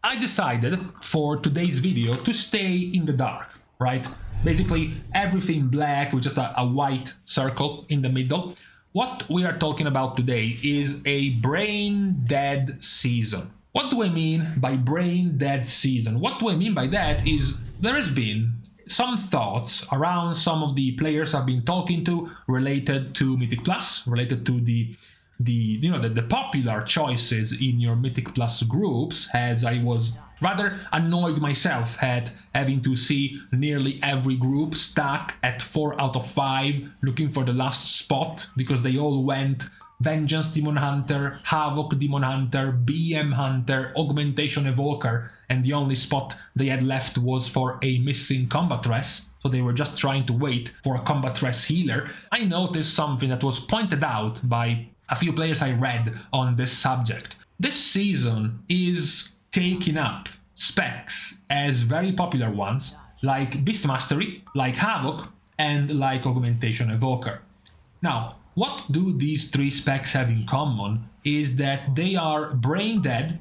I decided for today's video to stay in the dark, right? Basically everything black with just a white circle in the middle. What we are talking about today is a brain dead season. What do I mean by brain dead season? What do I mean by that is there has been some thoughts around some of the players I've been talking to related to Mythic Plus, related to the popular choices in your Mythic Plus groups, as I was rather annoyed myself at having to see nearly every group stuck at 4 out of 5 looking for the last spot because they all went Vengeance Demon Hunter, Havoc Demon Hunter, BM Hunter, Augmentation Evoker, and the only spot they had left was for a missing combat res, so they were just trying to wait for a combat res healer. I noticed something that was pointed out by a few players I read on this subject. This season is taking up specs as very popular ones, like Beast Mastery, like Havoc, and like Augmentation Evoker. Now, what do these 3 specs have in common is that they are brain dead,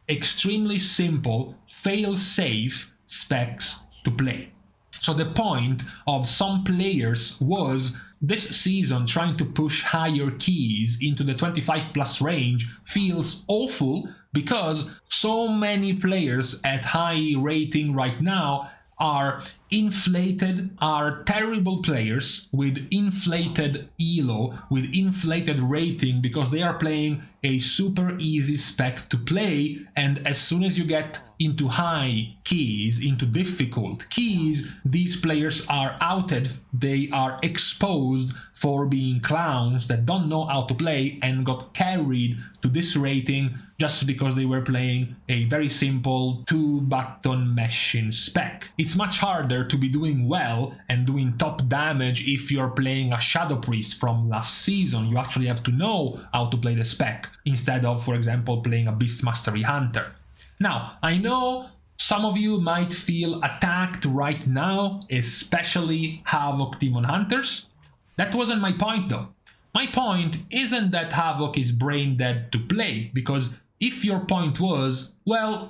extremely simple, fail-safe specs to play. So the point of some players was this season trying to push higher keys into the 25 plus range feels awful because so many players at high rating right now are inflated, are terrible players with inflated elo, with inflated rating because they are playing a super easy spec to play, and as soon as you get into high keys, into difficult keys, these players are outed, they are exposed for being clowns that don't know how to play and got carried to this rating just because they were playing a very simple 2-button meshing spec. It's much harder to be doing well and doing top damage if you're playing a Shadow Priest from last season. You actually have to know how to play the spec instead of, for example, playing a Beast Mastery Hunter. Now, I know some of you might feel attacked right now, especially Havoc Demon Hunters. That wasn't my point though. My point isn't that Havoc is brain dead to play, because if your point was, well,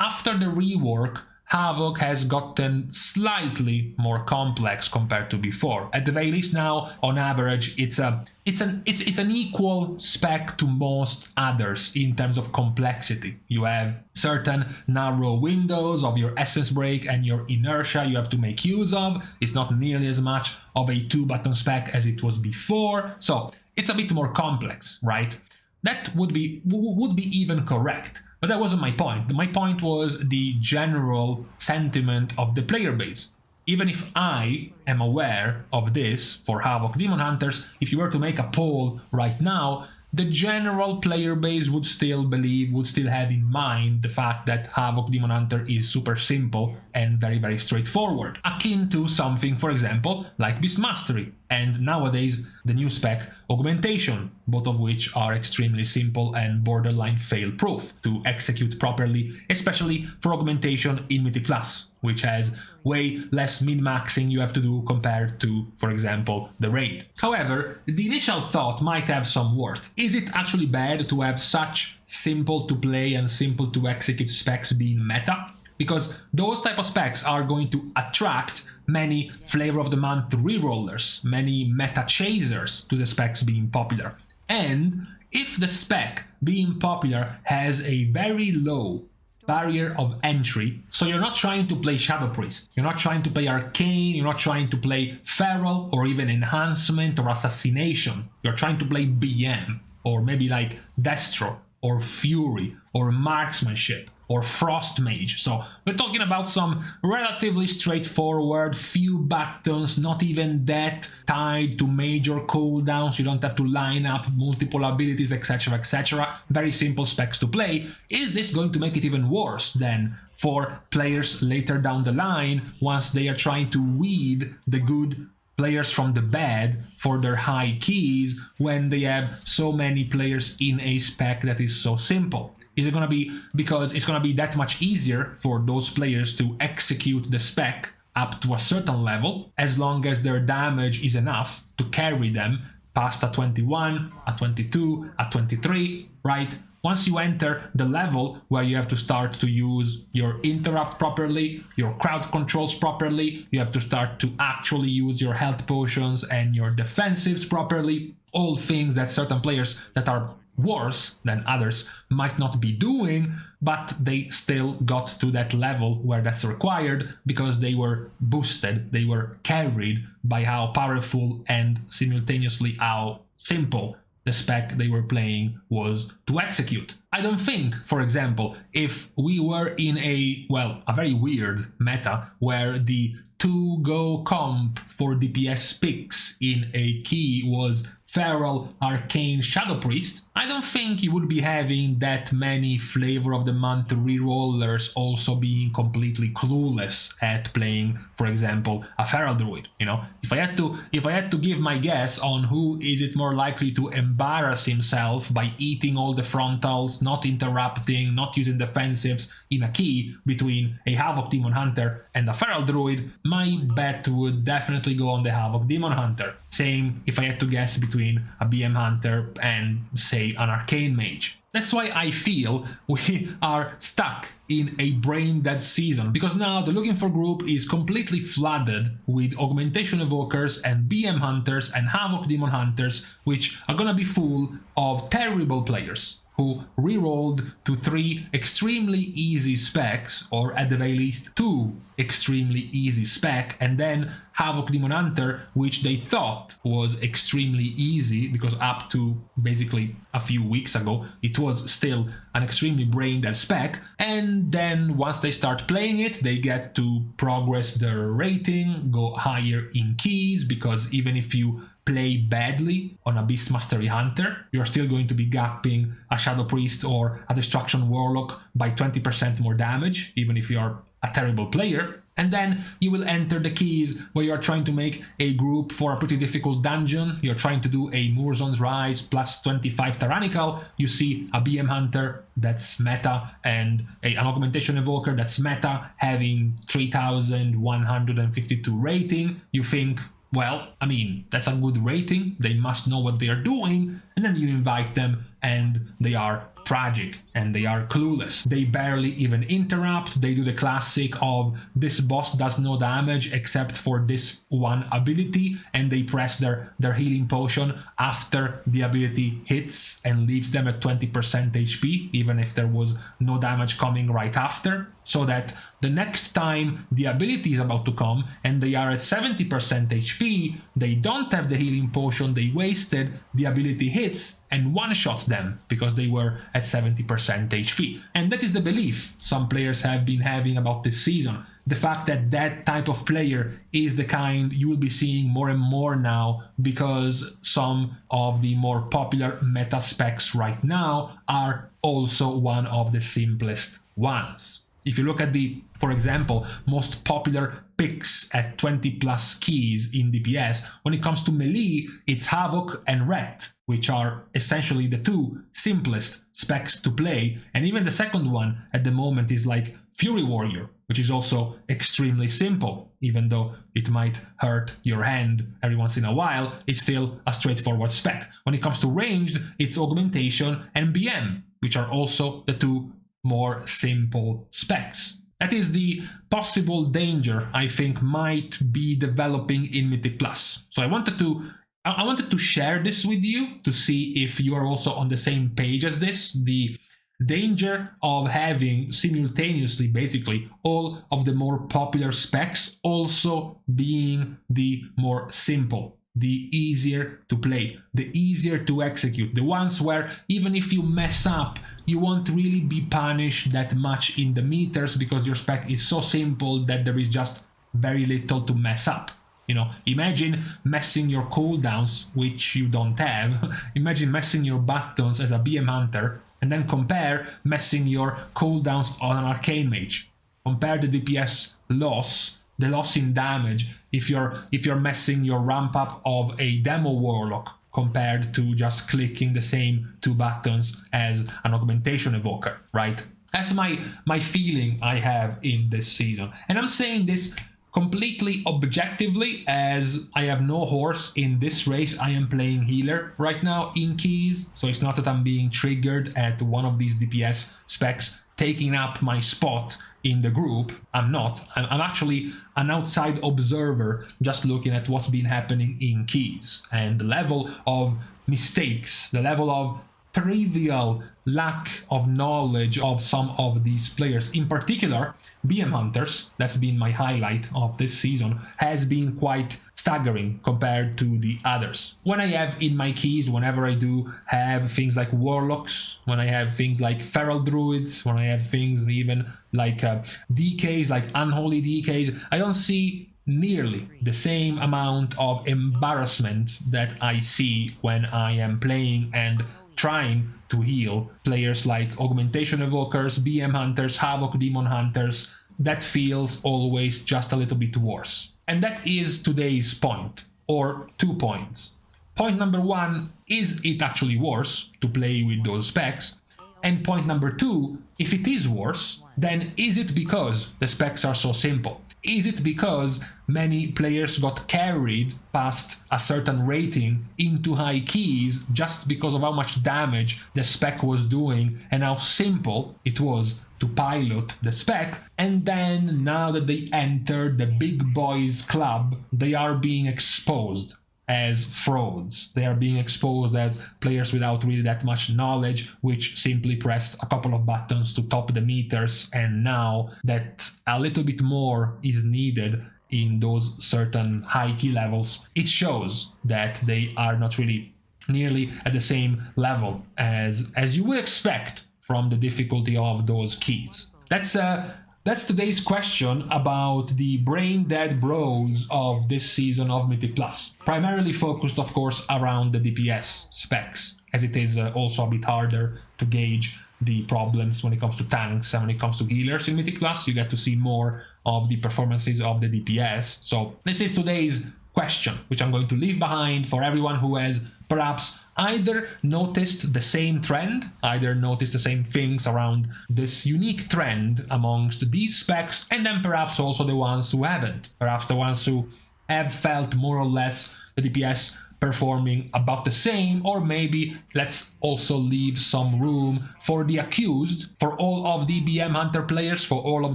after the rework, Havoc has gotten slightly more complex compared to before. At the very least now, on average, it's an equal spec to most others in terms of complexity. You have certain narrow windows of your essence break and your inertia you have to make use of. It's not nearly as much of a 2-button spec as it was before, so it's a bit more complex, right? That would be even correct. But that wasn't my point. My point was the general sentiment of the player base. Even if I am aware of this for Havoc Demon Hunters, if you were to make a poll right now, the general player base would still have in mind the fact that Havoc Demon Hunter is super simple and very, very straightforward. Akin to something, for example, like Beast Mastery, and nowadays the new spec Augmentation, both of which are extremely simple and borderline fail-proof to execute properly, especially for Augmentation in Mythic Plus, which has way less min-maxing you have to do compared to, for example, the Raid. However, the initial thought might have some worth. Is it actually bad to have such simple to play and simple to execute specs being meta? Because those type of specs are going to attract many flavor of the month rerollers, many meta chasers to the specs being popular. And if the spec being popular has a very low barrier of entry, so you're not trying to play Shadow Priest, you're not trying to play Arcane, you're not trying to play Feral or even Enhancement or Assassination, you're trying to play BM, or maybe like Destro or Fury or Marksmanship or Frost Mage. So we're talking about some relatively straightforward, few buttons, not even that tied to major cooldowns, you don't have to line up multiple abilities, etc, etc. Very simple specs to play. Is this going to make it even worse then for players later down the line once they are trying to weed the good players from the bad for their high keys when they have so many players in a spec that is so simple? Is it going to be because it's going to be that much easier for those players to execute the spec up to a certain level as long as their damage is enough to carry them past a 21, a 22, a 23, right? once you enter the level where you have to start to use your interrupt properly, your crowd controls properly, you have to start to actually use your health potions and your defensives properly, all things that certain players that are worse than others might not be doing, but they still got to that level where that's required because they were boosted, they were carried by how powerful and simultaneously how simple the spec they were playing was to execute. I don't think, for example, if we were in a very weird meta where the to-go comp for DPS picks in a key was Feral, Arcane, Shadow Priest, I don't think you would be having that many flavor of the month rerollers also being completely clueless at playing, for example, a Feral Druid. You know, if I had to give my guess on who is it more likely to embarrass himself by eating all the frontals, not interrupting, not using defensives in a key between a Havoc Demon Hunter and a Feral Druid, my bet would definitely go on the Havoc Demon Hunter. Same if I had to guess between a BM Hunter and, say, an Arcane Mage. That's why I feel we are stuck in a Braindead season, because now the Looking For group is completely flooded with Augmentation Evokers and BM Hunters and Havoc Demon Hunters, which are gonna be full of terrible players who rerolled to 3 extremely easy specs, or at the very least 2 extremely easy spec, and then Havoc Demon Hunter, which they thought was extremely easy because up to basically a few weeks ago it was still an extremely brain-dead spec, and then once they start playing it they get to progress their rating, go higher in keys, because even if you play badly on a Beast Mastery Hunter, you're still going to be gapping a Shadow Priest or a Destruction Warlock by 20% more damage, even if you're a terrible player. And then you will enter the keys where you're trying to make a group for a pretty difficult dungeon. You're trying to do a Murzon's Rise plus 25 Tyrannical. You see a BM Hunter that's meta and an Augmentation Evoker that's meta having 3152 rating. You think, well, I mean, that's a good rating, they must know what they are doing, and then you invite them and they are tragic and they are clueless. They barely even interrupt, they do the classic of this boss does no damage except for this one ability, and they press their healing potion after the ability hits and leaves them at 20% HP, even if there was no damage coming right after, so that the next time the ability is about to come and they are at 70% HP, they don't have the healing potion they wasted, the ability hits and one-shots them because they were at 70% HP. And that is the belief some players have been having about this season. The fact that that type of player is the kind you will be seeing more and more now, because some of the more popular meta specs right now are also one of the simplest ones. If you look at the, for example, most popular picks at 20 plus keys in DPS, when it comes to melee, it's Havoc and Ret, which are essentially the 2 simplest specs to play. And even the second one at the moment is like Fury Warrior, which is also extremely simple. Even though it might hurt your hand every once in a while, it's still a straightforward spec. When it comes to ranged, it's Augmentation and BM, which are also the 2 more simple specs. That is the possible danger I think might be developing in Mythic Plus. So I wanted to share this with you to see if you are also on the same page as this. The danger of having simultaneously basically all of the more popular specs also being the more simple, the easier to play, the easier to execute, the ones where even if you mess up, you won't really be punished that much in the meters because your spec is so simple that there is just very little to mess up. You know, imagine messing your cooldowns, which you don't have. Imagine messing your buttons as a BM Hunter, and then compare messing your cooldowns on an Arcane Mage. Compare the DPS loss, the loss in damage, if you're messing your ramp up of a Demo Warlock compared to just clicking the same 2 buttons as an Augmentation Evoker, right? That's my feeling I have in this season. And I'm saying this completely objectively, as I have no horse in this race, I am playing healer right now in keys, so it's not that I'm being triggered at one of these DPS specs taking up my spot in the group. I'm not. I'm actually an outside observer, just looking at what's been happening in keys, and the level of mistakes, the level of trivial lack of knowledge of some of these players, in particular BM hunters, that's been my highlight of this season, has been quite staggering compared to the others. When I have in my keys, whenever I do have things like warlocks, when I have things like feral druids, when I have things even like DKs, like unholy DKs, I don't see nearly the same amount of embarrassment that I see when I am playing and trying to heal players like Augmentation Evokers, BM Hunters, Havoc Demon Hunters. That feels always just a little bit worse. And that is today's point, or 2 points. Point number 1, is it actually worse to play with those specs? And point number 2, if it is worse, then is it because the specs are so simple? Is it because many players got carried past a certain rating into high keys just because of how much damage the spec was doing and how simple it was to pilot the spec, and then now that they entered the big boys club, they are being exposed as frauds. They are being exposed as players without really that much knowledge, which simply pressed a couple of buttons to top the meters, and now that a little bit more is needed in those certain high key levels, it shows that they are not really nearly at the same level as you would expect from the difficulty of those keys. That's today's question about the Braindead bros of this season of Mythic Plus. Primarily focused, of course, around the DPS specs, as it is also a bit harder to gauge the problems when it comes to tanks and when it comes to healers in Mythic Plus. You get to see more of the performances of the DPS. So this is today's question, which I'm going to leave behind for everyone who has perhaps either noticed the same trend, either noticed the same things around this unique trend amongst these specs, and then perhaps also the ones who haven't, perhaps the ones who have felt more or less the DPS performing about the same, or maybe let's also leave some room for the accused, for all of the BM Hunter players, for all of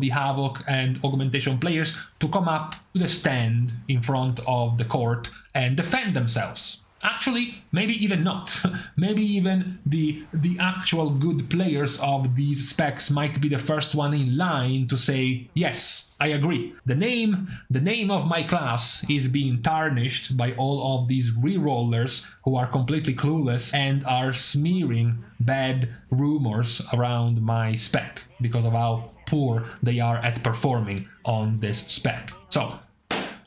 the Havoc and Augmentation players to come up to the stand in front of the court and defend themselves. Actually, maybe even not. Maybe even the actual good players of these specs might be the first one in line to say, yes, I agree. The name of my class is being tarnished by all of these rerollers who are completely clueless and are smearing bad rumors around my spec because of how poor they are at performing on this spec. So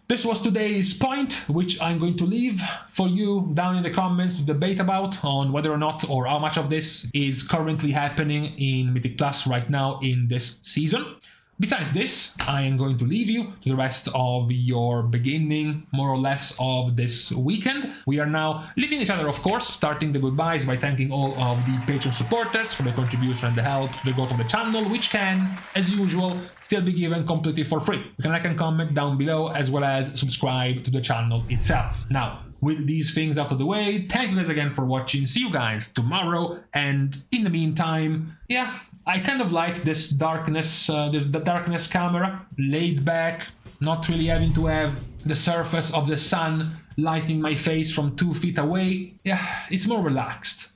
this was today's point, which I'm going to leave for you down in the comments to debate about on whether or not or how much of this is currently happening in Mythic Plus right now in this season. Besides this, I am going to leave you to the rest of your beginning, more or less, of this weekend. We are now leaving each other, of course, starting the goodbyes by thanking all of the Patreon supporters for the contribution and the help to the growth of the channel, which can, as usual, still be given completely for free. You can like and comment down below, as well as subscribe to the channel itself. Now, with these things out of the way, thank you guys again for watching. See you guys tomorrow, and in the meantime, yeah, I kind of like this darkness, the darkness camera, laid back, not really having to have the surface of the sun lighting my face from 2 feet away. Yeah, it's more relaxed.